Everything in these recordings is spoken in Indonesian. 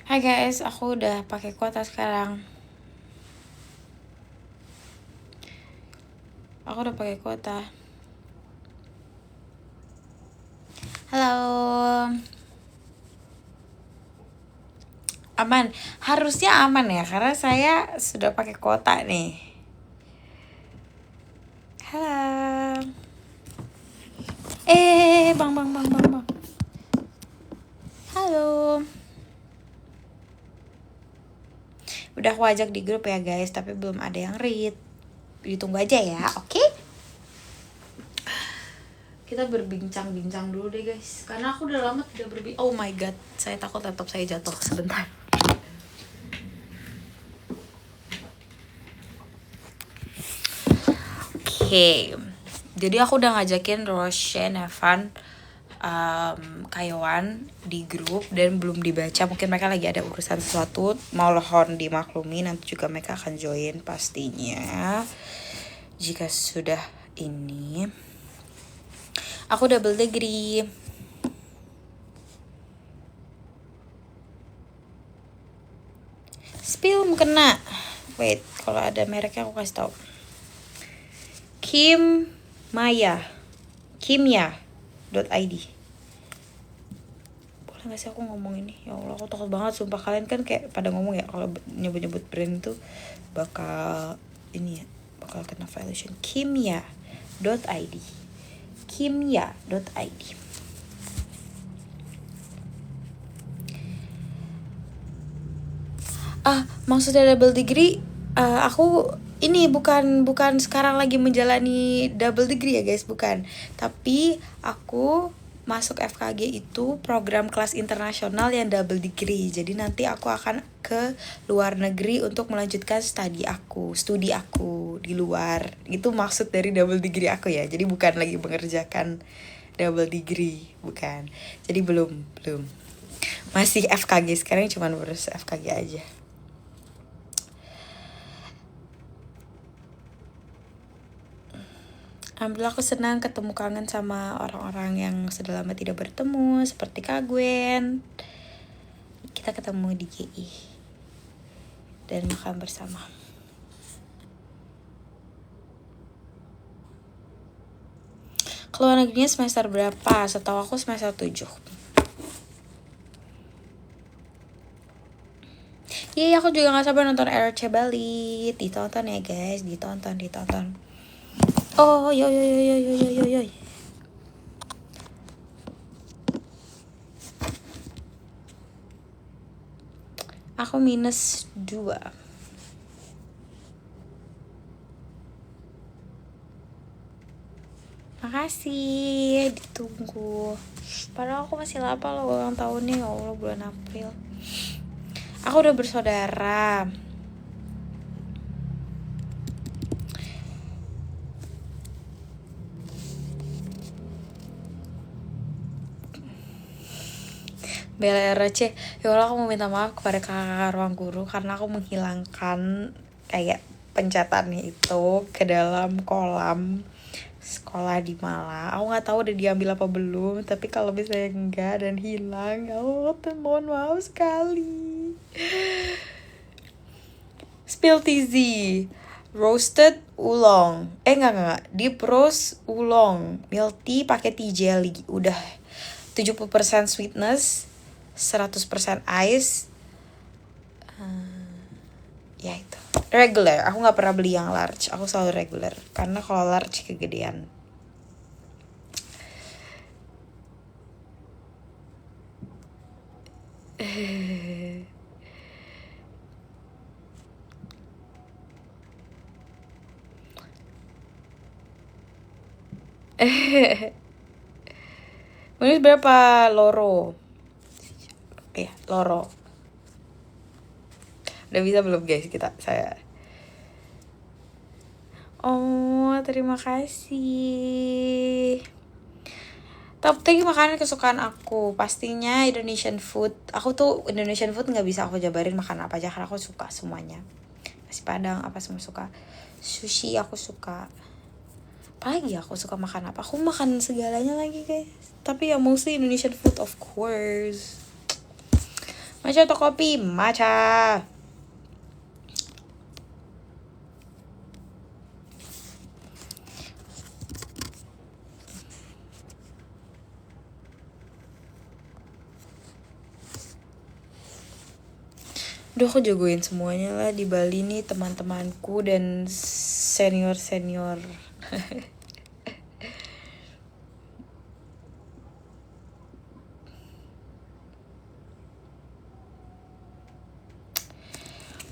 Hai guys, aku udah pakai kuota sekarang. Aku udah pakai kuota. Halo. Aman. Harusnya aman ya, karena saya sudah pakai kuota nih. Halo. Bang. Halo. Udah aku ajak di grup ya guys, tapi belum ada yang read. Ditunggu aja ya, oke? Kita berbincang-bincang dulu deh guys, karena aku udah lama tidak berbincang. Oh my god, saya takut laptop saya jatuh sebentar. Oke. Jadi aku udah ngajakin Roshan, Evan, Kayawan di grup dan belum dibaca. Mungkin mereka lagi ada urusan sesuatu, mohon dimaklumi. Nanti juga mereka akan join pastinya. Jika sudah ini, aku double degree. Spill kena. Wait, kalau ada mereknya aku kasih tau. Kimya.id. Boleh gak sih aku ngomong ini? Ya Allah, aku takut banget. Sumpah kalian kan kayak pada ngomong ya, kalau nyebut-nyebut brand itu bakal ini ya, bakal kena violation. Kimya.id. Kimya.id. Maksudnya double degree, aku ini bukan sekarang lagi menjalani double degree ya guys, bukan. Tapi aku masuk FKG itu program kelas internasional yang double degree. Jadi nanti aku akan ke luar negeri untuk melanjutkan studi aku di luar. Itu maksud dari double degree aku ya. Jadi bukan lagi mengerjakan double degree, bukan. Jadi belum. Masih FKG, sekarang cuma beres FKG aja. Alhamdulillah aku senang ketemu, kangen sama orang-orang yang sudah lama tidak bertemu, seperti Kak Gwen. Kita ketemu di GI dan makan bersama. Keluar negerinya semester berapa? Setahu aku semester 7. Iya, aku juga gak sabar nonton RRC Bali. Ditonton ya guys, ditonton. Oh, yo. Aku -2. Makasih, ditunggu. Padahal aku masih lama loh ulang tahunnya, ya Allah, bulan April. Aku udah bersaudara. Bela RC, ya Allah, aku mau minta maaf kepada kakak ruang guru karena aku menghilangkan kayak pencetannya itu ke dalam kolam sekolah di Malang. Aku nggak tahu udah diambil apa belum, tapi kalau misalnya enggak dan hilang, ya Allah, mohon maaf sekali. Spill TZ roasted oolong, enggak, deep roast oolong milk tea pakai tea jelly, udah 70% sweetness, 100% ice. Ya itu regular, aku nggak pernah beli yang large, aku selalu regular karena kalau large kegedean. Ini berapa loro? Loro. Udah bisa belum guys saya? Oh, terima kasih. Top 3 makanan kesukaan aku, pastinya Indonesian food. Aku tuh Indonesian food nggak bisa aku jabarin makan apa aja karena aku suka semuanya. Nasi Padang apa semua suka. Sushi aku suka. Apalagi aku suka makan apa? Aku makan segalanya lagi guys. Tapi ya mostly Indonesian food of course. Matcha atau kopi? Matcha. Duh, aku jagoin semuanya lah di Bali nih, teman-temanku dan senior-senior.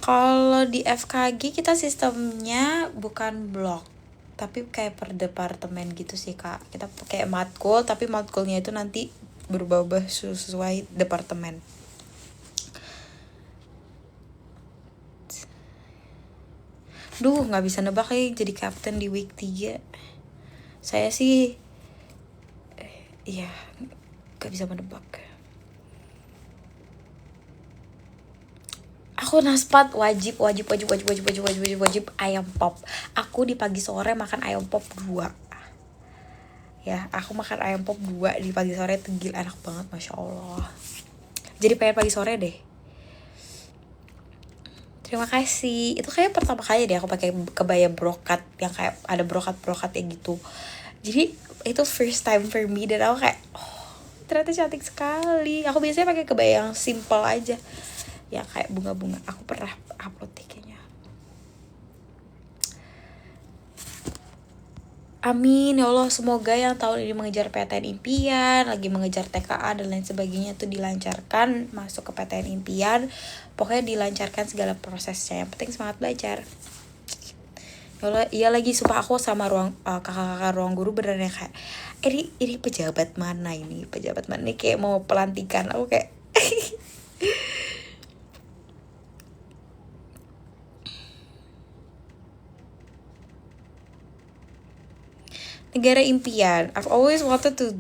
Kalau di FKG kita sistemnya bukan blok, tapi kayak per departemen gitu sih kak. Kita kayak matkul, tapi matkulnya itu nanti berubah-ubah sesuai departemen. Duh, nggak bisa nebak jadi captain di week 3. Saya sih iya gak bisa menebak. Aku naspat wajib ayam pop. Aku di pagi sore makan ayam pop 2. Ya, aku makan ayam pop 2 di pagi sore tuh gila, enak banget, masya Allah. Jadi pengen pagi sore deh. Terima kasih. Itu kayak pertama kali deh aku pakai kebaya brokat yang kayak ada brokat-brokat ya gitu. Jadi itu first time for me dan aku kayak ternyata cantik sekali. Aku biasanya pakai kebaya yang simple aja. Ya kayak bunga-bunga. Aku pernah upload deh kayaknya. Amin ya Allah, semoga yang tahun ini mengejar PTN impian, lagi mengejar TKA dan lain sebagainya tuh dilancarkan masuk ke PTN impian. Pokoknya dilancarkan segala prosesnya. Yang penting semangat belajar. Ya Allah, iya lagi sumpah aku sama kakak-kakak ruang guru beneran kayak ini pejabat mana ini? Pejabat mana ini kayak mau pelantikan. Aku kayak negara impian. I've always wanted to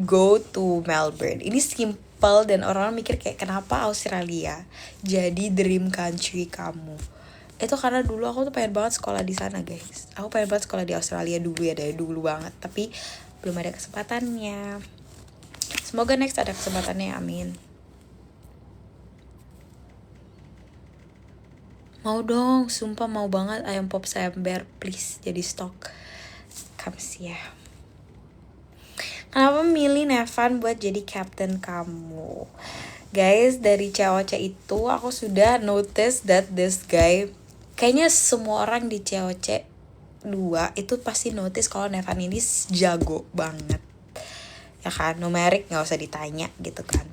go to Melbourne. Ini simple dan orang mikir kayak kenapa Australia jadi dream country kamu. Itu karena dulu aku tuh pengen banget sekolah di sana, guys. Aku pengen banget sekolah di Australia dulu ya, dari dulu banget. Tapi belum ada kesempatannya. Semoga next ada kesempatannya, amin. Mau dong, sumpah mau banget ayam pop sember, please jadi stok. Comes ya. Kenapa milih Nevan buat jadi captain kamu? Guys, dari COC itu aku sudah notice that this guy, kayaknya semua orang di COC 2 itu pasti notice kalau Nevan ini jago banget. Ya kan, numerik gak usah ditanya gitu kan.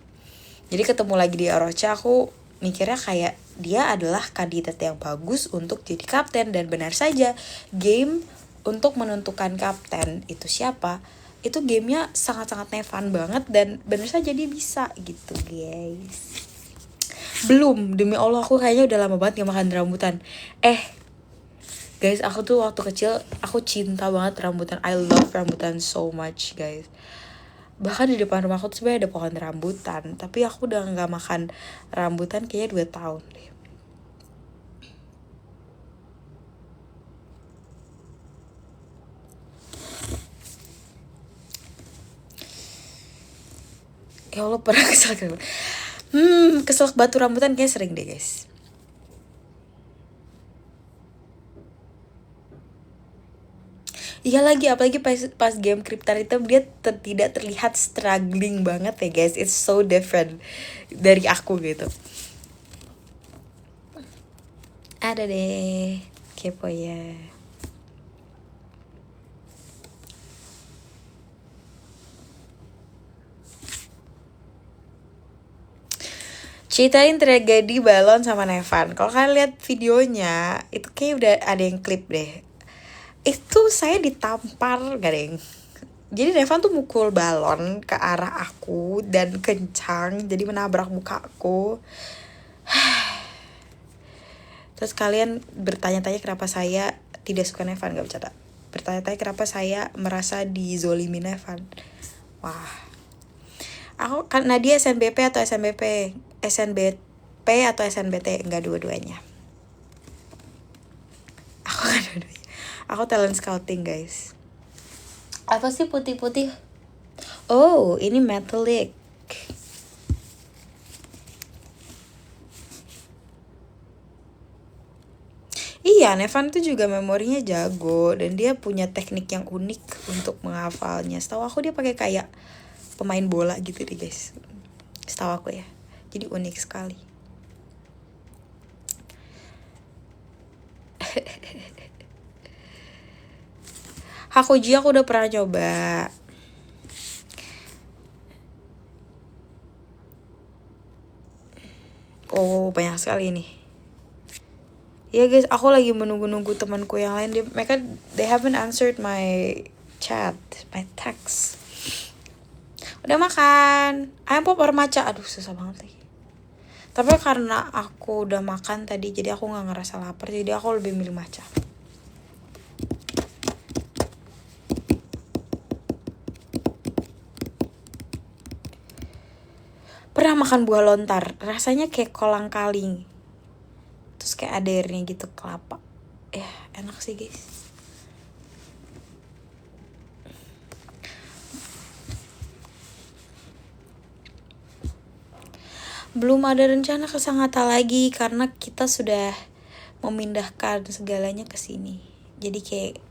Jadi ketemu lagi di Orocha, aku mikirnya kayak dia adalah kandidat yang bagus untuk jadi kapten. Dan benar saja, game untuk menentukan kapten itu siapa, itu gamenya sangat-sangat Nevan banget. Dan benar saja dia bisa gitu guys. Belum, demi Allah aku kayaknya udah lama banget gak makan rambutan. Guys, aku tuh waktu kecil aku cinta banget rambutan. I love rambutan so much guys. Bahkan di depan rumahku tuh sebenarnya ada pohon rambutan, tapi aku udah gak makan rambutan kayaknya 2 tahun deh. Ya Allah, pernah kesel keselak batu rambutan kayak sering deh guys. Iya lagi, apalagi pas game Krypton itu dia tidak terlihat struggling banget ya guys. It's so different dari aku gitu. Ada deh, kepo ya. Ceritain tragedi balon sama Nevan. Kalau kalian lihat videonya, itu kayak udah ada yang klip deh. Itu saya ditampar gak deng. Jadi Nevan tuh mukul balon ke arah aku dan kencang, jadi menabrak mukaku. Terus kalian bertanya-tanya kenapa saya tidak suka Nevan, gak bercanda. Bertanya-tanya kenapa saya merasa dizolimi Nevan. Wah, aku kan Nadia SNBP atau SNBP? SNBP atau SNBT? Enggak, dua-duanya. Aku kan dua-duanya. Aku talent scouting guys. Apa sih putih-putih? Oh, ini metallic. Iya, Nevan tuh juga memorinya jago dan dia punya teknik yang unik untuk menghafalnya. Setahu aku dia pakai kayak pemain bola gitu deh guys. Setahu aku ya. Jadi unik sekali. Hakuji aku udah pernah coba. Oh, banyak sekali nih. Ya guys, aku lagi menunggu-nunggu temanku yang lain. Mereka they haven't answered my chat, my text. Udah makan. Ayam pop or matcha? Aduh, susah banget lagi. Tapi karena aku udah makan tadi, jadi aku gak ngerasa lapar. Jadi aku lebih milih matcha. Pernah makan buah lontar. Rasanya kayak kolang kaling. Terus kayak ada airnya gitu, kelapa. Ya, enak sih guys. Belum ada rencana ke Sangatta lagi karena kita sudah memindahkan segalanya ke sini. Jadi kayak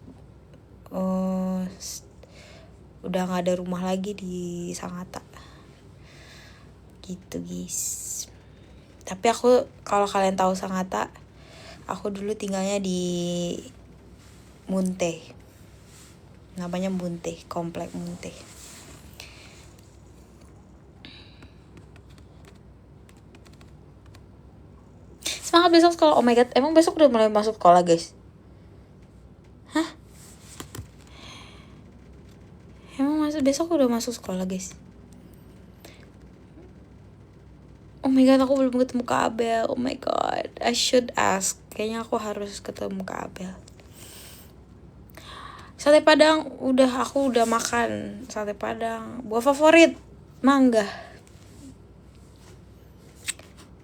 udah nggak ada rumah lagi di Sangatta. Gitu guys. Tapi aku kalau kalian tahu Sangatta, aku dulu tinggalnya di Munte. Namanya Munte, komplek Munte. Semangat besok sekolah. Oh my god, emang besok udah mulai masuk sekolah guys? Hah? Emang besok udah masuk sekolah guys? Oh my god, aku belum ketemu Kak Abel. Oh my god, I should ask. Kayaknya aku harus ketemu Kak Abel. Sate Padang aku udah makan. Sate Padang. Buah favorit mangga.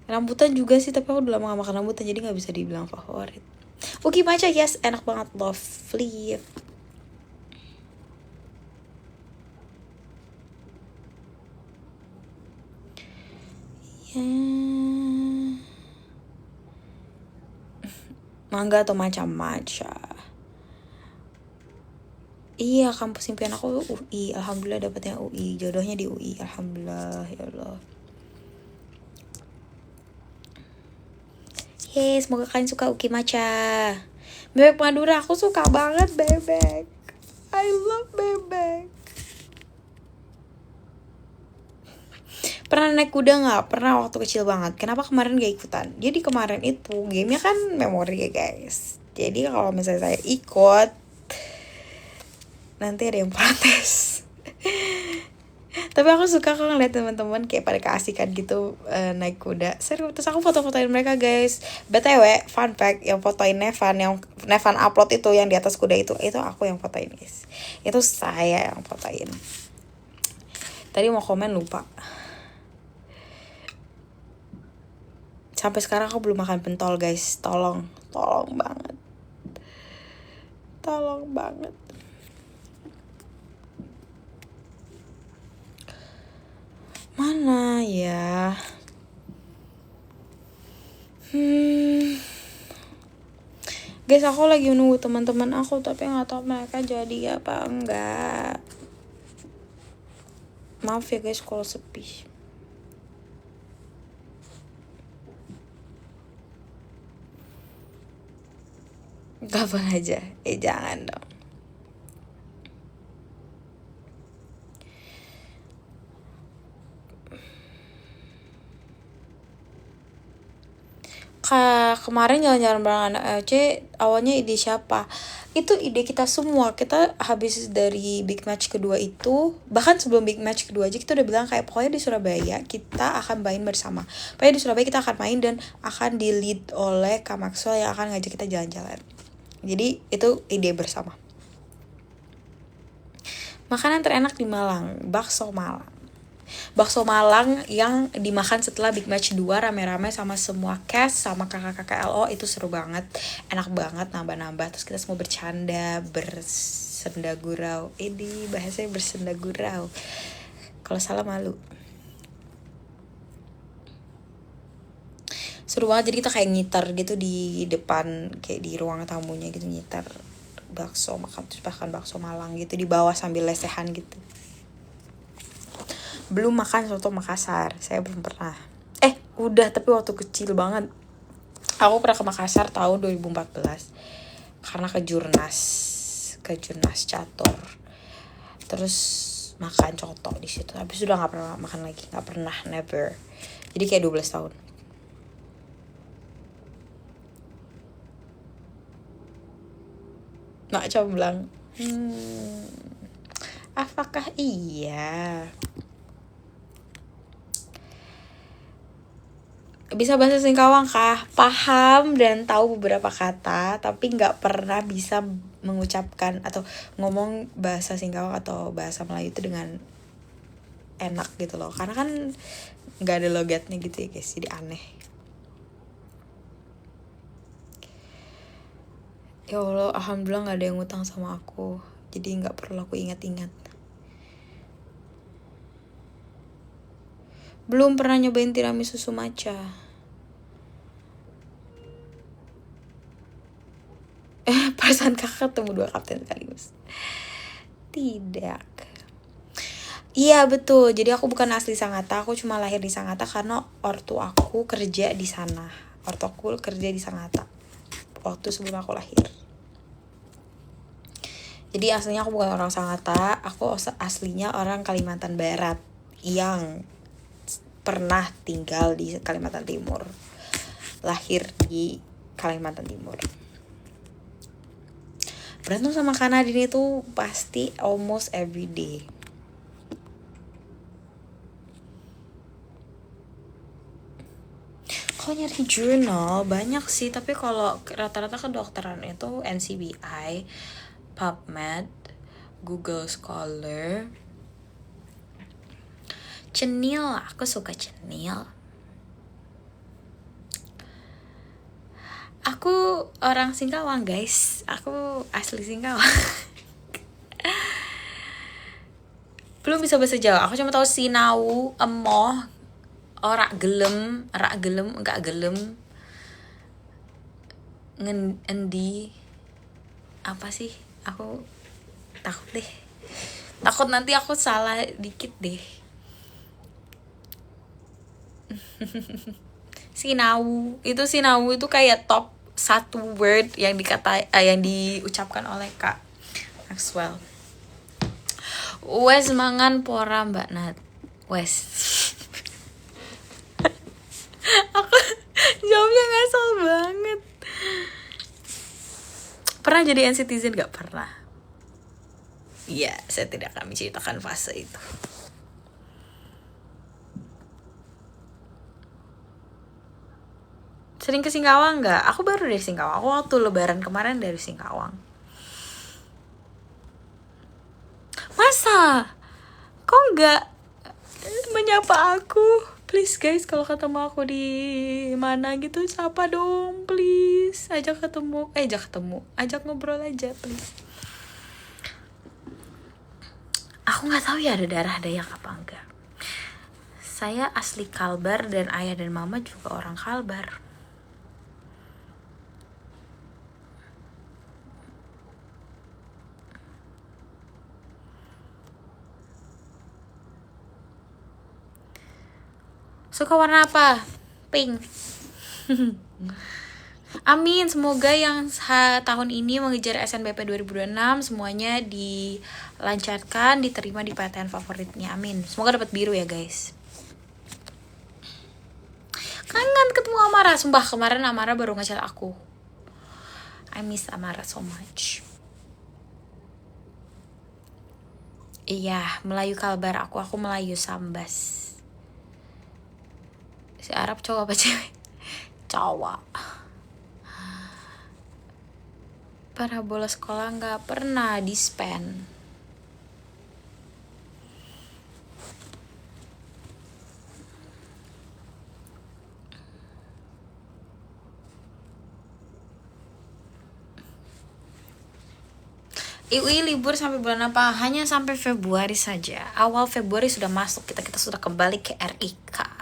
Rambutan juga sih, tapi aku udah lama gak makan rambutan, jadi gak bisa dibilang favorit. Uki matcha, yes, enak banget, lovely. Yeah. Mangga atau macam-macam. Iya, kampus impian aku UI. Alhamdulillah dapetnya UI. Jodohnya di UI. Alhamdulillah, ya Allah. Hey, semoga kalian suka Uki matcha. Bebek Madura, aku suka banget bebek. I love bebek. Pernah naik kuda gak? Pernah waktu kecil banget. Kenapa kemarin gak ikutan? Jadi kemarin itu gamenya kan memori ya guys. Jadi kalau misalnya saya ikut, nanti ada yang protes. Tapi aku suka kalau ngeliat teman-teman kayak pada keasikan gitu naik kuda. Seru. Terus aku foto-fotoin mereka guys. BTW fun fact, yang fotoin Nevan, yang Nevan upload itu yang di atas kuda itu aku yang fotoin guys. Itu saya yang fotoin. Tadi mau komen lupa. Sampai sekarang aku belum makan pentol guys. Tolong banget. Tolong banget. Mana ya? Guys, aku lagi nunggu teman-teman aku, tapi nggak tahu mereka jadi apa enggak. Maaf ya guys kalau sepi. Kapan aja? Jangan dong. Kemarin jalan-jalan bareng anak LC, awalnya ide siapa? Itu ide kita semua. Kita habis dari big match kedua itu, bahkan sebelum big match kedua aja kita udah bilang kayak pokoknya di Surabaya kita akan main bersama. Pokoknya di Surabaya kita akan main dan akan di lead oleh Kak Maxwell yang akan ngajak kita jalan-jalan. Jadi itu ide bersama. Makanan terenak di Malang, bakso Malang. Bakso Malang yang dimakan setelah big match 2 rame-rame sama semua cast sama kakak-kakak LO, itu seru banget, enak banget, nambah-nambah. Terus kita semua bercanda, bersenda gurau. Ini bahasanya bersenda gurau, kalau salah malu. Seru banget, jadi kita kayak ngiter gitu di depan, kayak di ruang tamunya gitu, ngiter bakso, makan terus makan bakso Malang gitu di bawah sambil lesehan gitu. Belum makan soto Makassar, saya belum pernah. Udah, tapi waktu kecil banget. Aku pernah ke Makassar tahun 2014 karena ke Jurnas Catur. Terus makan coto di situ. Habis sudah nggak pernah makan lagi, nggak pernah, never. Jadi kayak 12 tahun. Mak comblang. Apakah iya? Bisa bahasa Singkawang kah? Paham dan tahu beberapa kata, tapi nggak pernah bisa mengucapkan atau ngomong bahasa Singkawang atau bahasa Melayu itu dengan enak gitu loh. Karena kan nggak ada logatnya gitu ya guys, jadi aneh. Ya Allah, alhamdulillah nggak ada yang ngutang sama aku, jadi nggak perlu aku ingat-ingat. Belum pernah nyobain tiramisu matcha. Perasaan kakak ketemu 2 kapten sekaligus. Tidak. Iya betul, jadi aku bukan asli Sangatta, aku cuma lahir di Sangatta karena ortu aku kerja di sana. Ortu aku kerja di Sangatta waktu sebelum aku lahir. Jadi aslinya aku bukan orang Sangatta, aku aslinya orang Kalimantan Barat yang pernah tinggal di Kalimantan Timur. Lahir di Kalimantan Timur. Berantem sama Kak Nadine itu pasti almost every day. Kalau nyari jurnal banyak sih, tapi kalau rata-rata kedokteran itu NCBI, PubMed, Google Scholar, Cenil, aku suka Cenil. Aku orang Singkawang guys, aku asli Singkawang. Belum bisa bahasa Jawa, aku cuma tahu sinau, emoh, rak gelem, enggak gelem, endi, apa sih? Aku takut nanti aku salah dikit deh. Sinau itu kayak top 1 word yang yang diucapkan oleh Kak Maxwell. Wes mangan pora Mbak Nat. Wes. Aku jawabnya ngasal banget. Pernah jadi NCTzen? Gak pernah. Iya, saya tidak akan menceritakan fase itu. Sering ke Singkawang gak? Aku baru dari Singkawang. Aku waktu lebaran kemarin dari Singkawang. Masa? Kok gak menyapa aku? Please guys, kalau ketemu aku di mana gitu, sapa dong please. Ajak ngobrol aja please. Aku gak tahu ya ada darah Dayak apa enggak. Saya asli Kalbar dan ayah dan mama juga orang Kalbar. Suka warna apa? Pink. Amin, semoga yang tahun ini mengejar SNBP 2026 semuanya dilancarkan, diterima di PTN favoritnya. Amin. Semoga dapat biru ya, guys. Kangen ketemu Amara. Sumpah kemarin Amara baru ngechat aku. I miss Amara so much. Iya, Melayu Kalbar aku Melayu Sambas. Si Arab cowok apa cewek? Cowok. Pernah bolos sekolah nggak? Pernah dispen. Iwi libur sampai bulan apa? Hanya sampai Februari saja. Awal Februari sudah masuk, kita sudah kembali ke RIK.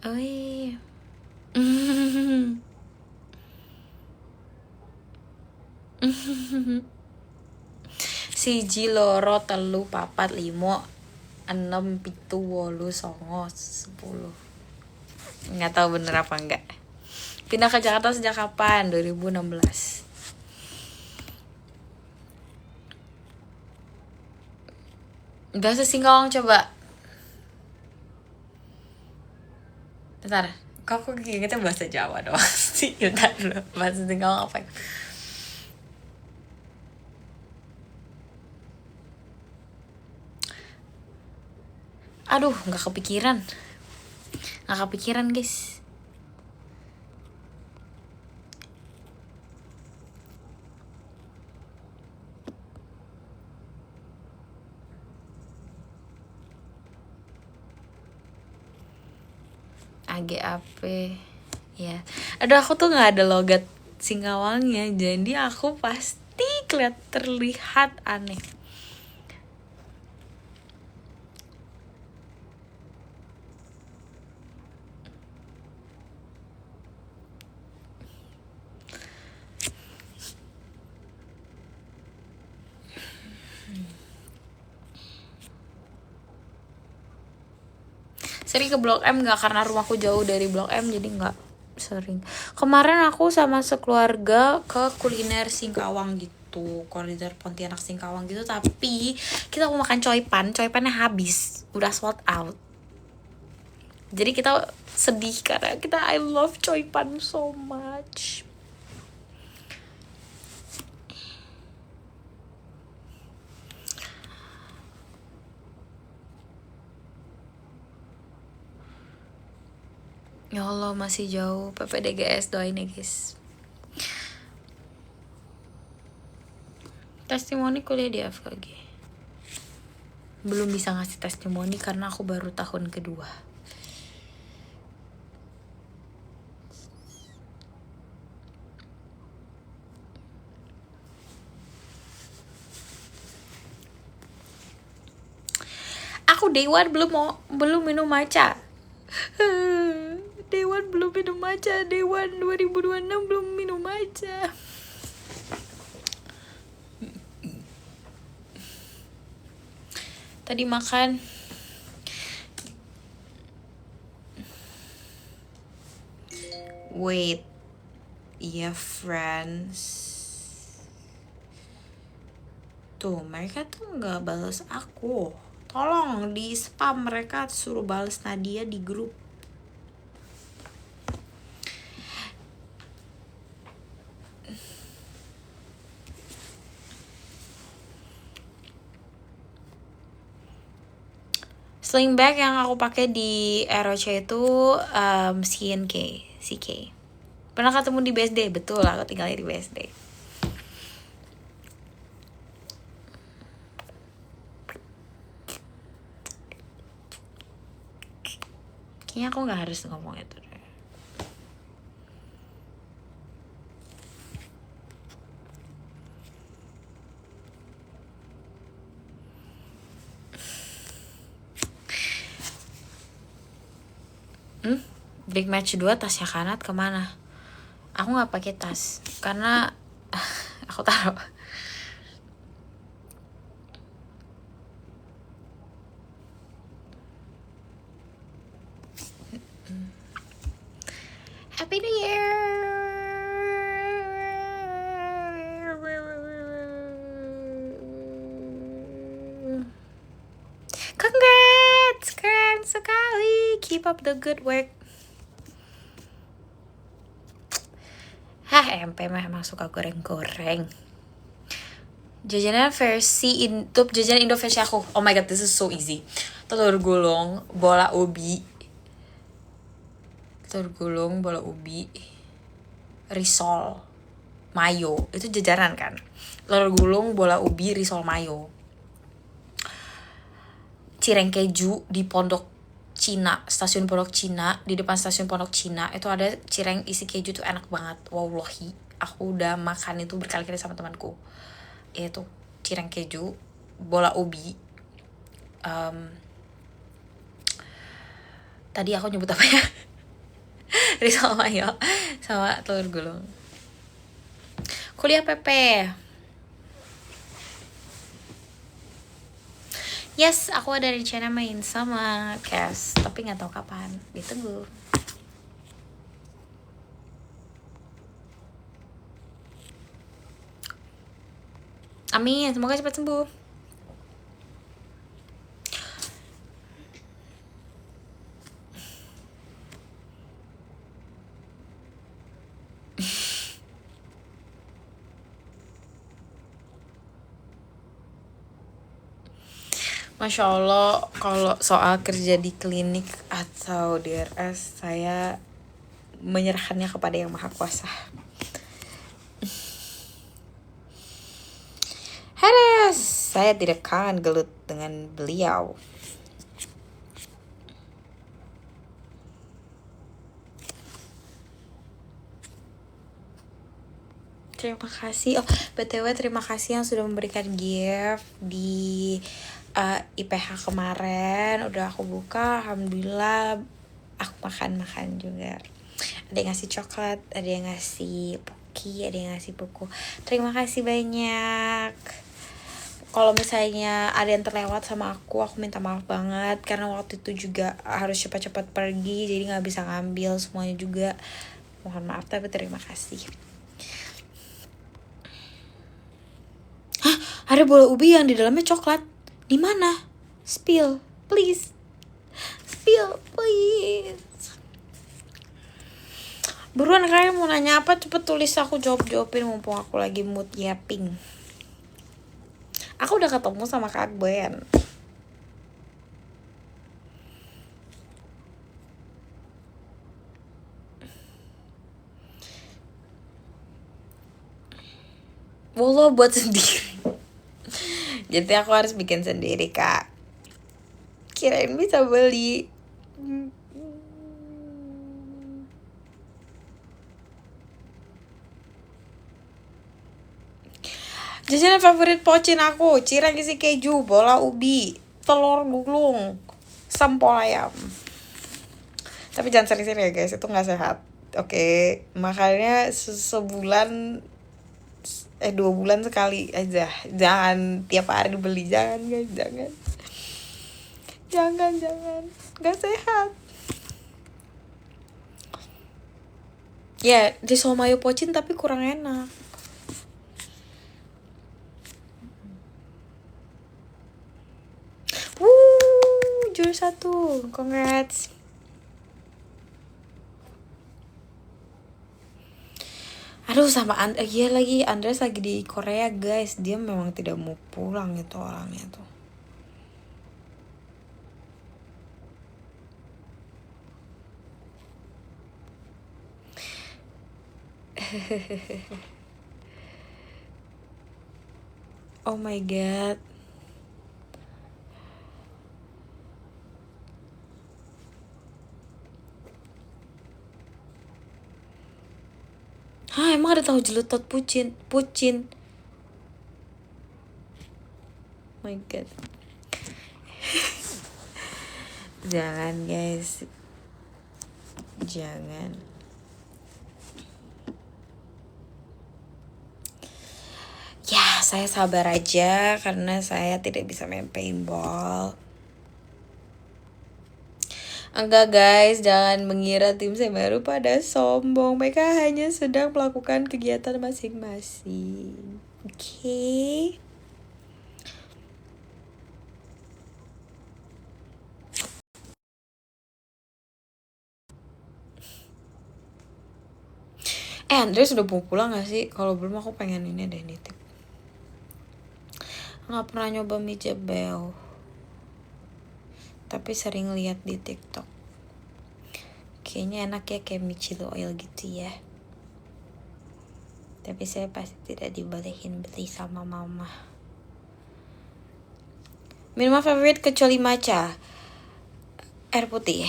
Oh iya. Siji loro telu papat limo 6 7 8 9 10. Nggak tahu bener apa enggak. Pindah ke Jakarta sejak kapan? 2016. Bahasa Singkawang coba. Bentar, kok ingetnya bahasa Jawa doang sih? Bentar dulu, bahasa Singkawang apa? Aduh, nggak kepikiran guys. AGAP ya. Aduh, aku tuh nggak ada logat Singkawangnya, jadi aku pasti terlihat aneh. Sering ke Blok M nggak, karena rumahku jauh dari Blok M, jadi nggak sering. Kemarin aku sama sekeluarga ke kuliner Singkawang gitu, kuliner Pontianak Singkawang gitu, tapi kita mau makan coipannya habis, udah sold out. Jadi kita sedih karena I love coipan so much. Ya Allah, masih jauh. PPDGS, doain ya guys. Testimoni kuliah di FKG. Belum bisa ngasih testimoni karena aku baru tahun kedua. Aku Day One belum minum matcha. Day One belum minum matcha. Day One 2026 belum minum matcha. Tadi makan wait. Iya, friends. Tuh, mereka tuh nggak balas aku. Tolong di spam mereka, suruh balas Nadia di grup. Sling bag yang aku pakai di ROC itu CK. Pernah ketemu di BSD, betul, aku tinggalnya di BSD. Kayaknya aku nggak harus ngomong itu deh. Big Match 2 tasnya Kanat kemana? Aku nggak pakai tas karena aku taruh. Happy New Year. Congrats, keren sekali. Keep up the good work. MP mah emang suka goreng-goreng. Jajanan versi jajanan Indo versi aku. Oh my god, this is so easy. Telur gulung, bola ubi, risol, mayo. Itu jajanan kan? Telur gulung, bola ubi, risol, mayo. Cireng keju di Pondok Cina, stasiun Pondok Cina. Di depan stasiun Pondok Cina itu ada cireng isi keju, tuh enak banget. Wallahi, aku udah makan itu berkali-kali sama temanku. Itu cireng keju, bola ubi. Tadi aku nyebut apa ya? Risol mayo sama telur gulung. Kuliah PP. Yes, aku ada rencana main sama Cass, tapi nggak tahu kapan. Ditunggu. Amin, semoga cepat sembuh. Masya Allah, kalau soal kerja di klinik atau DRS, saya menyerahkannya kepada Yang Maha Kuasa. Harus, saya tidak kangen gelut dengan beliau. Terima kasih. Oh, BTW terima kasih yang sudah memberikan gift di IPH kemarin. Udah aku buka, alhamdulillah. Aku makan juga. Ada yang ngasih coklat, ada yang ngasih poki, ada yang ngasih buku. Terima kasih banyak. Kalau misalnya ada yang terlewat sama aku minta maaf banget. Karena waktu itu juga harus cepat-cepat pergi, jadi gak bisa ngambil semuanya juga. Mohon maaf, tapi terima kasih. Hah? Ada bola ubi yang di dalamnya coklat. Di mana? Spill, please. Spill, please. Buruan, kalian mau nanya apa? Cepet tulis, aku jawabin mumpung aku lagi mood yapping. Aku udah ketemu sama Kak Gwen. Wallah buat sendiri. Jadi aku harus bikin sendiri, Kak. Kirain bisa beli. Jajanan favorit pocin aku, cireng isi keju, bola ubi, telur gulung, sempol ayam. Tapi jangan sering-sering ya guys, itu gak sehat. Oke, makanya sebulan 2 bulan sekali aja. Jangan tiap hari beli, jangan guys, jangan. Gak sehat. Ya, risol mayo pocin tapi kurang enak. Juara 1, congrats. Aduh, sama iya lagi, Andres lagi di Korea guys. Dia memang tidak mau pulang itu orangnya tuh. Oh my god. Hah, emang ada tahu jelutot pucin? My god. Jangan guys. Jangan. Ya, saya sabar aja karena saya tidak bisa main paintball. Enggak guys, jangan mengira tim saya baru pada sombong. Mereka hanya sedang melakukan kegiatan masing-masing. Oke. Andre sudah mau pulang gak sih? Kalau belum aku pengen ini deh nitip. Gak pernah nyoba mie jebel, tapi sering lihat di TikTok. Kayaknya enak ya, kayak mie chili oil gitu ya. Tapi saya pasti tidak dibolehin beli sama mama. Minuman favorit kecuali matcha, air putih.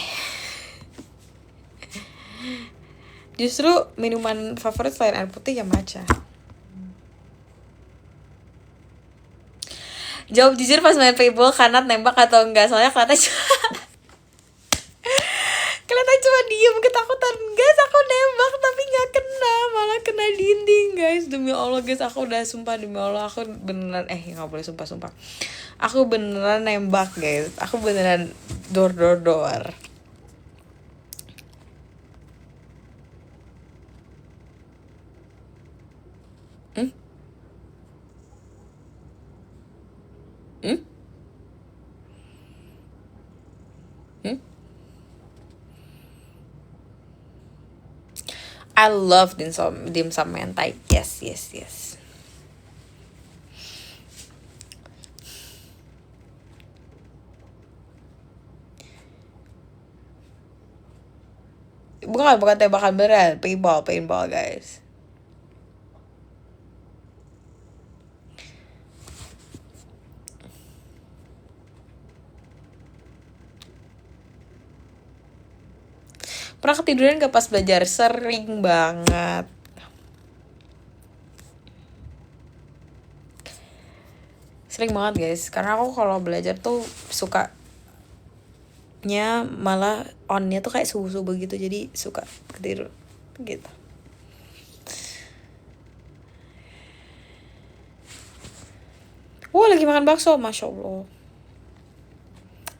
Justru minuman favorit selain air putih ya matcha. Jawab jujur pas main paintball, kanat nembak atau enggak? Soalnya kelihatan cuma diem, ketakutan. Enggak, demi Allah guys, aku udah sumpah demi Allah, aku beneran nggak boleh sumpah. Aku beneran nembak guys, aku beneran door. Hmm? Hmm? Hmm? I love dimsum mentai. Yes. Bukan tembakan beneran, paintball guys. Pernah ketiduran gak pas belajar? Sering banget. Sering banget guys, karena aku kalau belajar tuh sukanya malah onnya tuh kayak subuh gitu, jadi suka ketidur gitu. Wah, lagi makan bakso, Masya Allah.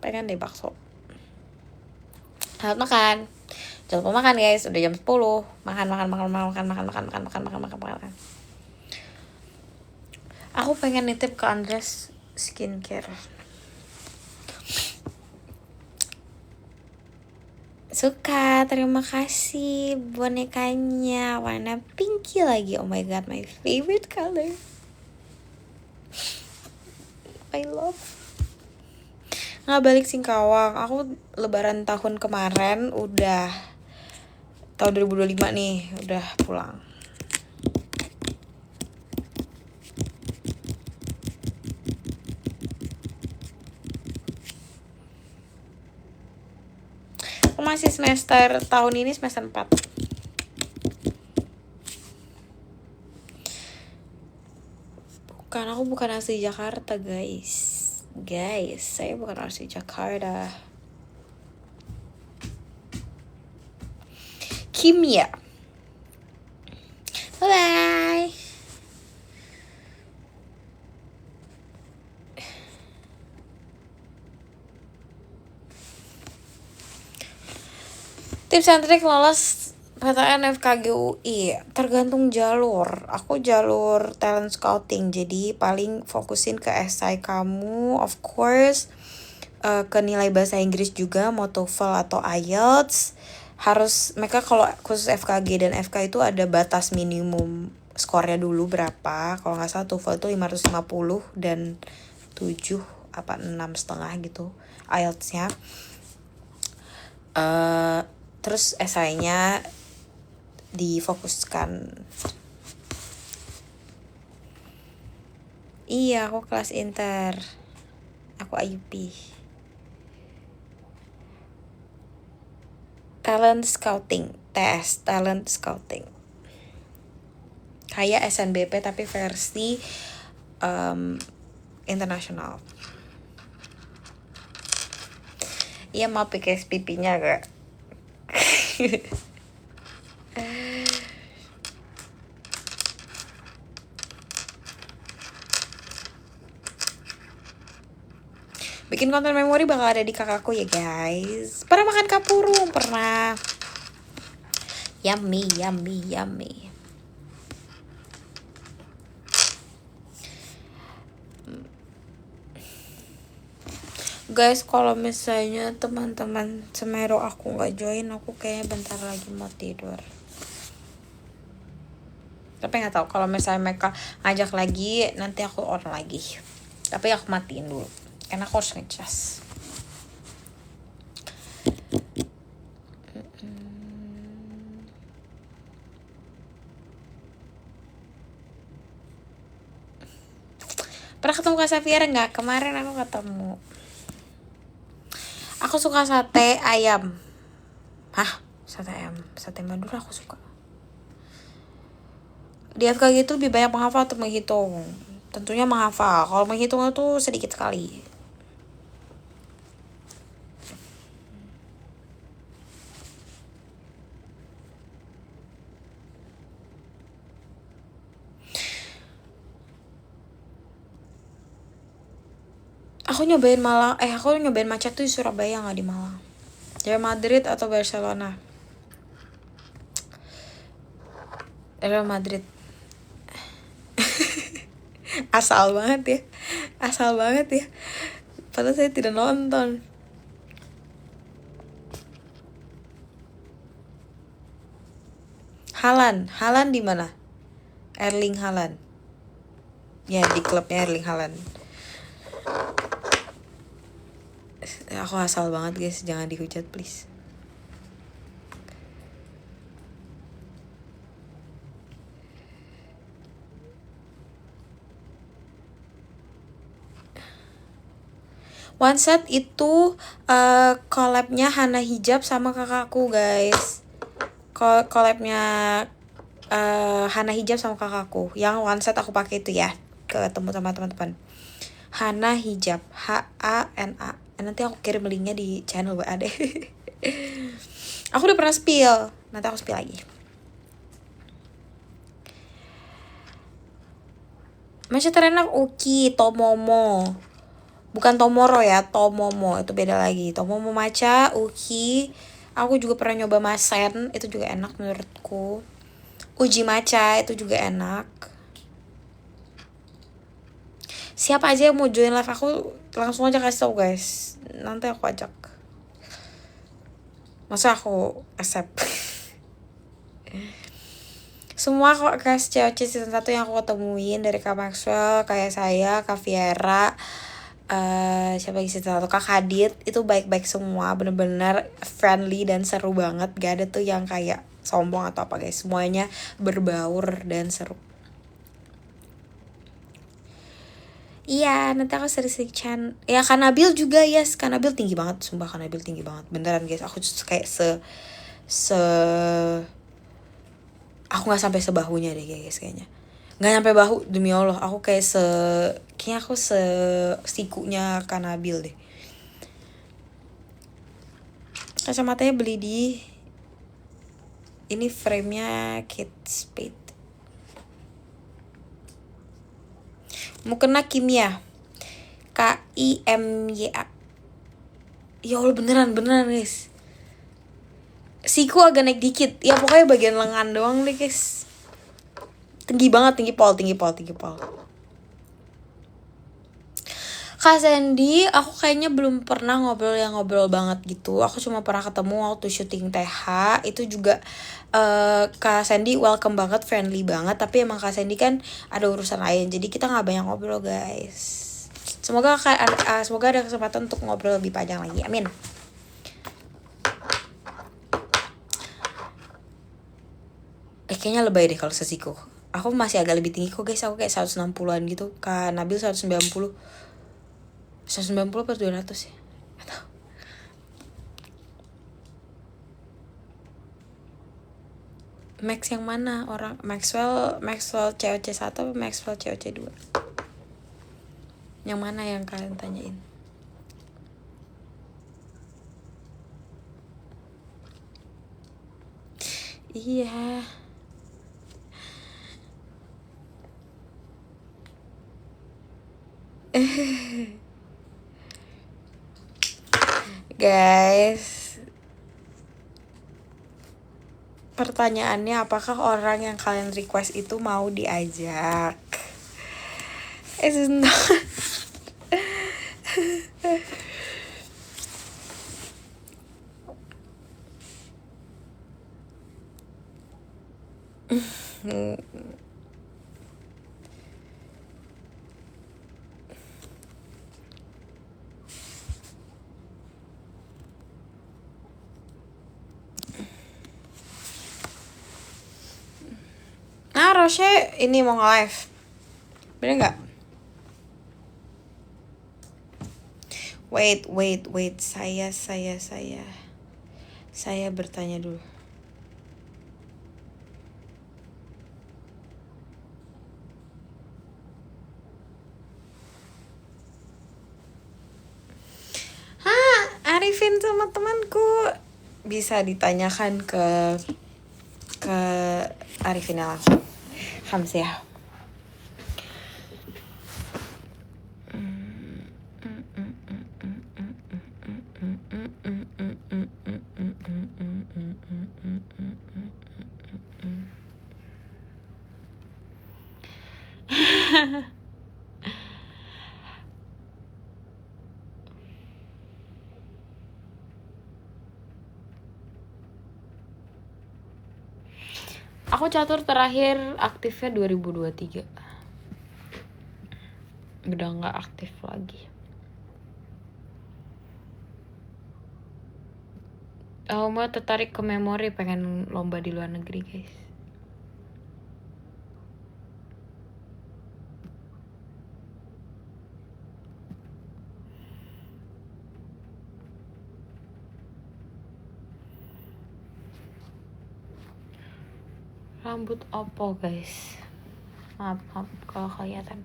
Pengen deh bakso. Selamat makan. Jangan lupa makan guys, udah jam 10. Makan. Aku pengen nitip ke Andres skincare. Suka, terima kasih bonekanya. Warna pinky lagi. Oh my god, my favorite color. I love. Nggak balik Singkawang. Aku lebaran tahun kemarin udah tahun 2025 nih, udah pulang. Aku masih semester tahun ini semester 4. Aku bukan asli Jakarta guys. Saya bukan asli Jakarta. Kimia. Bye. Tips and trik lolos PTN FKG UI tergantung jalur. Aku jalur talent scouting, jadi paling fokusin ke esai kamu, of course, ke nilai bahasa Inggris juga, mau TOEFL atau IELTS. Harus mereka kalau khusus FKG dan FK itu ada batas minimum skornya dulu berapa. Kalau nggak salah TOEFL itu 550 dan 7 apa 6,5 gitu IELTS-nya. Terus esainya difokuskan. Iya, aku kelas inter. Aku IUP. Talent scouting, talent scouting. Kayak SNBP tapi versi internasional. Iya, mau pakai SPP-nya gak? Bikin konten memori bakal ada di kakakku ya guys. Pernah makan kapurung? Pernah. Yummy. Guys, kalau misalnya teman-teman Semeru aku nggak join, aku kayaknya bentar lagi mau tidur. Tapi nggak tahu kalau misalnya mereka ngajak lagi, nanti aku on lagi. Tapi aku matiin dulu, karena aku harus ngecas. Pernah ketemu Kak Safira nggak? Kemarin aku ketemu. Aku suka sate ayam. Hah? Sate ayam? Sate Madura aku suka. Di FKG itu lebih banyak menghafal atau menghitung? Tentunya menghafal. Kalau menghitung itu sedikit sekali. Aku nyobain Malang, aku nyobain macet tuh di Surabaya, nggak di Malang. Real Madrid atau Barcelona? Real Madrid. Asal banget ya. Asal banget ya. Padahal saya tidak nonton. Haaland di mana? Erling Haaland. Ya, di klubnya Erling Haaland. Aku asal banget guys, jangan dihujat please. One Set itu collabnya Hana Hijab sama kakakku guys. Collabnya Hana Hijab sama kakakku. Yang One Set aku pakai itu ya, ketemu sama teman-teman. Hana Hijab, HANA. Nanti aku kirim linknya di channel WA deh. Aku udah pernah spill, nanti aku spill lagi. Masih terenak Uki, Tomomo. Bukan Tomoro ya, Tomomo itu beda lagi. Tomomo matcha, Uki. Aku juga pernah nyoba Masen, itu juga enak menurutku. Uji matcha itu juga enak. Siapa aja yang mau join live aku langsung aja kasih tau guys. Nanti aku ajak. Masa aku accept. Semua kok guys cewek season 1 yang aku ketemuin, dari Kak Maxwell, kayak saya, Kak Viera, siapa lagi season 1, Kak Hadid, itu baik-baik semua, bener-bener friendly dan seru banget. Gak ada tuh yang kayak sombong atau apa guys, semuanya berbaur dan seru. Iya, nanti aku sering-sering ya Kak Nabil juga, yes. Kak Nabil tinggi banget, sumpah Kak Nabil tinggi banget. Beneran guys, aku kayak aku gak sampai sebahunya deh guys kayaknya. Gak sampai bahu, demi Allah. Aku kayak kayaknya aku sikunya Kak Nabil deh. Kacamatanya beli di ini, frame-nya Kate Spade. Mau kena kimia, KIMYA. Ya Allah, beneran guys. Siku agak naik dikit. Ya pokoknya bagian lengan doang deh guys. Tinggi banget, tinggi pol. Kak Sandy, aku kayaknya belum pernah ngobrol banget gitu. Aku cuma pernah ketemu waktu syuting TH. Itu juga Kak Sandy welcome banget, friendly banget. Tapi emang Kak Sandy kan ada urusan lain, jadi kita gak banyak ngobrol guys. Semoga ada kesempatan untuk ngobrol lebih panjang lagi, amin. Kayaknya lebay deh kalau sesiku. Aku masih agak lebih tinggi kok guys. Aku kayak 160an gitu. Kak Nabil 190 apa 200 ya? Atau Max yang mana orang? Maxwell COC 1 atau Maxwell COC 2? Yang mana yang kalian tanyain? Iya. Guys, pertanyaannya, apakah orang yang kalian request itu mau diajak? It's not. Nah, Roshe ini mau nge-live. Bener gak? Wait. Saya bertanya dulu. Arifin sama temanku, bisa ditanyakan ke Arifin langsung. Hamzah. Aku catur terakhir aktifnya 2023. Udah gak aktif lagi. Aku mau tertarik ke memori, pengen lomba di luar negeri guys. Rambut opo guys, maaf kalau kelihatan.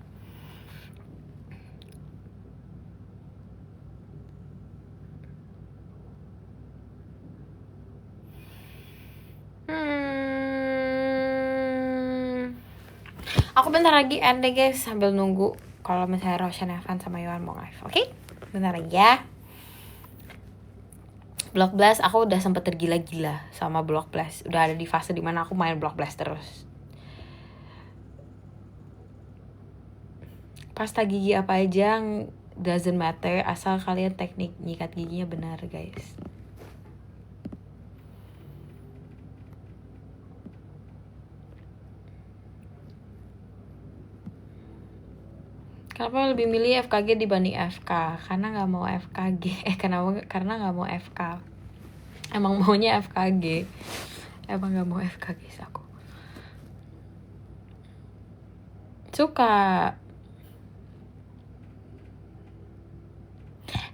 Aku bentar lagi end deh guys, sambil nunggu kalau misalnya Roshan, Evan sama Yohan mau live. Oke? Bentar lagi ya. Block Blast aku udah sempet tergila-gila sama Block Blast. Udah ada di fase dimana aku main Block Blast terus. Pasta gigi apa aja doesn't matter, asal kalian teknik nyikat giginya benar guys. Kenapa lebih milih FKG dibanding FK? Karena nggak mau FKG. Karena nggak mau FK. Emang maunya FKG. Emang nggak mau FKG aku. Suka.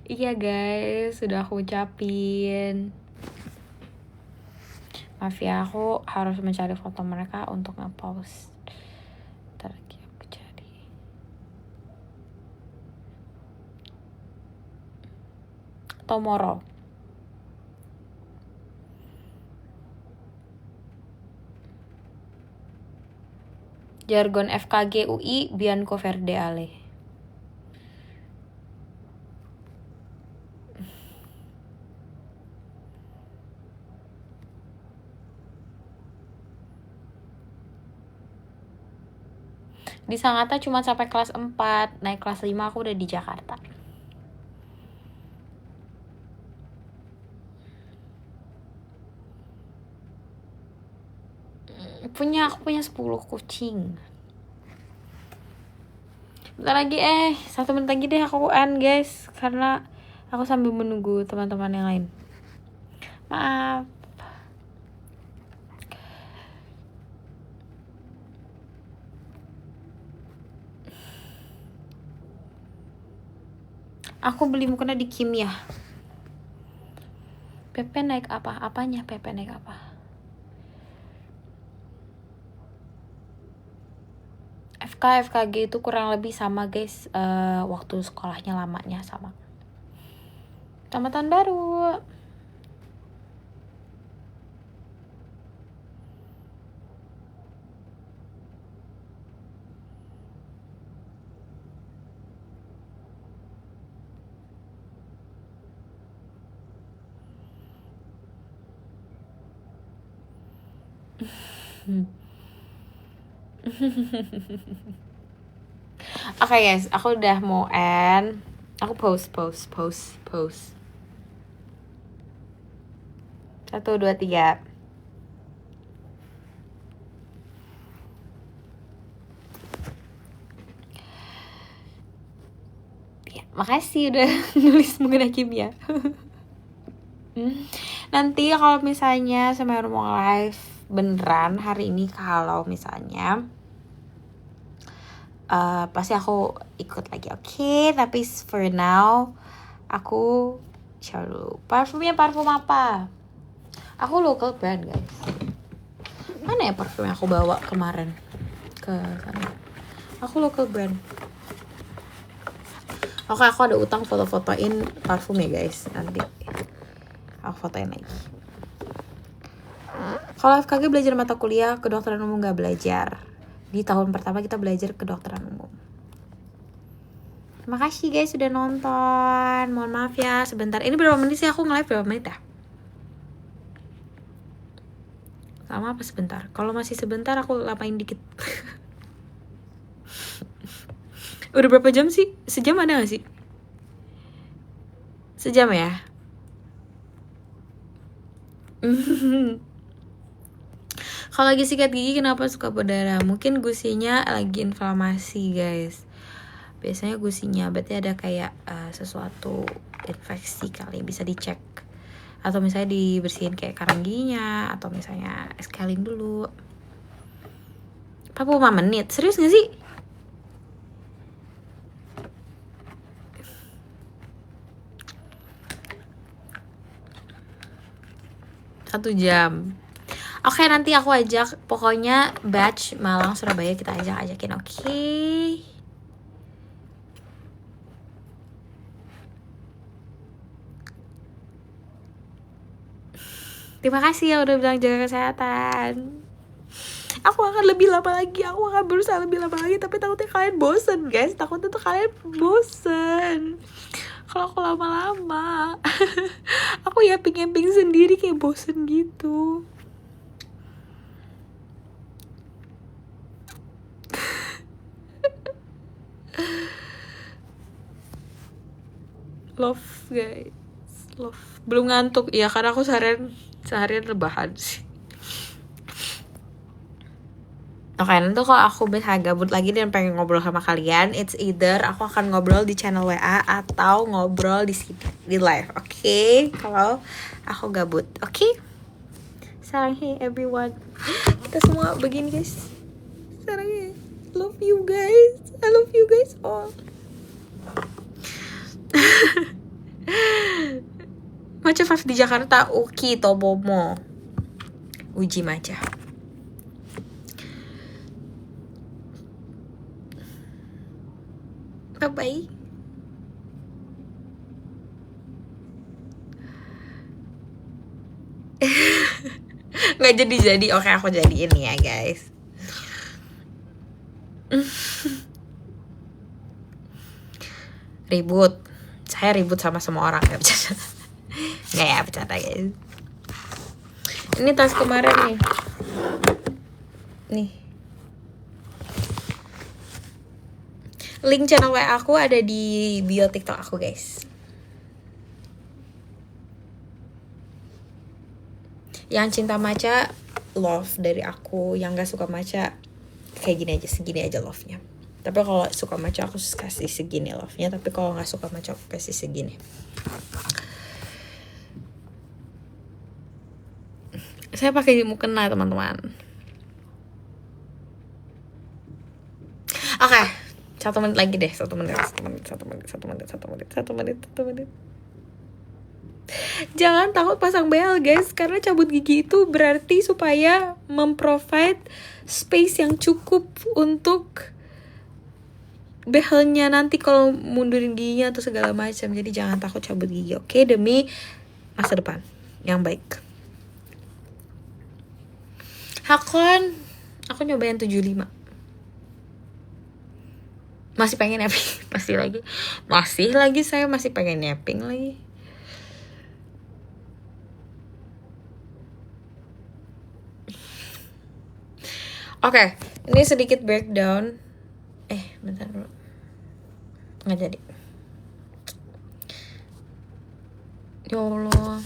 Iya guys, sudah aku ucapin. Maaf ya, aku harus mencari foto mereka untuk nge-post. Ntar lagi aku cari. Tomorrow. Jargon FKG UI Bianco Verde Ale. Di Sangatta cuma sampai kelas 4, naik kelas 5 aku udah di Jakarta. Aku punya 10 kucing. Bentar lagi 1 menit lagi deh aku end guys, karena aku sambil menunggu teman-teman yang lain. Maaf. Aku beli mukena di Kimia. Pepe naik apa? Apanya Pepe naik apa? FKG itu kurang lebih sama guys, waktu sekolahnya lamanya sama. Selamat tahun baru. Oke guys, aku udah mau end. Aku post. 1, 2, 3. Ya, makasih udah nulis mengenai kimia. Nanti kalau misalnya Semeru mau live beneran hari ini, kalau misalnya pasti aku ikut lagi, oke? Tapi for now aku share dulu. Parfumnya parfum apa? Aku local brand guys. Mana ya parfum yang aku bawa kemarin ke sana? Aku local brand. Oke, aku ada utang foto-fotoin parfum ya guys. Nanti aku fotoin lagi. Kalau FKG belajar mata kuliah, kedokteran umum gak belajar. Di tahun pertama kita belajar kedokteran umum. Terima kasih guys sudah nonton. Mohon maaf ya sebentar. Ini berapa menit sih aku nge-live, berapa menit ya? Lama apa sebentar? Kalau masih sebentar aku lapain dikit. Udah berapa jam sih? Sejam ada gak sih? Sejam ya? Kalau lagi sikat gigi kenapa suka berdarah? Mungkin gusinya lagi inflamasi guys. Biasanya gusinya berarti ada kayak sesuatu infeksi kali, bisa dicek. Atau misalnya dibersihin kayak karang giginya, atau misalnya eskalin dulu. 45 menit, serius gak sih? Satu jam. Oke, nanti aku ajak, pokoknya batch Malang Surabaya kita ajakin, oke? Terima kasih ya udah bilang jaga kesehatan. Aku akan lebih lama lagi, aku akan berusaha lebih lama lagi, tapi takutnya kalian bosen guys. Takutnya tuh kalian bosen kalau aku lama-lama. Aku ya ping sendiri kayak bosen gitu. Love guys, love. Belum ngantuk ya karena aku seharian rebahan sih. Oke, nanti kalau aku bisa gabut lagi dan pengen ngobrol sama kalian, it's either aku akan ngobrol di channel WA atau ngobrol di sini, di live, oke? Kalau aku gabut, oke? Sarang hey everyone. Kita semua begini guys. Sarang hey. Love you guys. I love you guys all. Maca 5 di Jakarta, Uki Tobomo. Uji Maca. Bye-bye. Nggak jadi. Oke, aku jadiin ya guys. Ribut. Saya ribut sama semua orang. Nggak bercanda. Nggak ya, bercanda guys. Ini tas kemarin nih. Nih. Link channel WA aku ada di bio TikTok aku guys. Yang cinta maca, love dari aku. Yang gak suka maca, kayak gini aja, segini aja love-nya. Tapi kalau suka maca aku kasih segini love-nya. Tapi kalau gak suka maca aku kasih segini. Saya pakai mukena teman-teman. Oke, 1 menit lagi deh, 1 menit. Jangan takut pasang behel guys, karena cabut gigi itu berarti supaya memprovide space yang cukup untuk behelnya nanti kalau mundurin giginya atau segala macam. Jadi jangan takut cabut gigi, oke? Demi masa depan yang baik. Hakon, aku nyobain 75. Masih pengen napping. Masih lagi saya masih pengen napping lagi. Oke, ini sedikit breakdown. Bentar dulu. Nggak jadi. Ya Allah.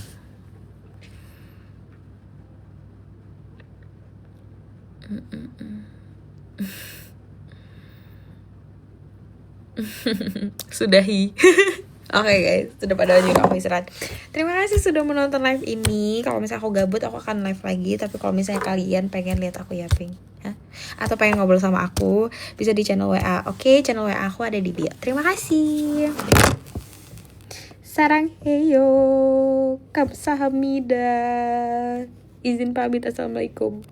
Sudahi. Oke guys, sudah pada juga aku istirahat. Terima kasih sudah menonton live ini. Kalau misalnya aku gabut, aku akan live lagi. Tapi kalau misalnya kalian pengen lihat aku yaping, atau pengen ngobrol sama aku, bisa di channel WA. Oke, channel WA aku ada di bio. Terima kasih. Sarang heyo, kamsahamnida. Izin pamit, assalamualaikum.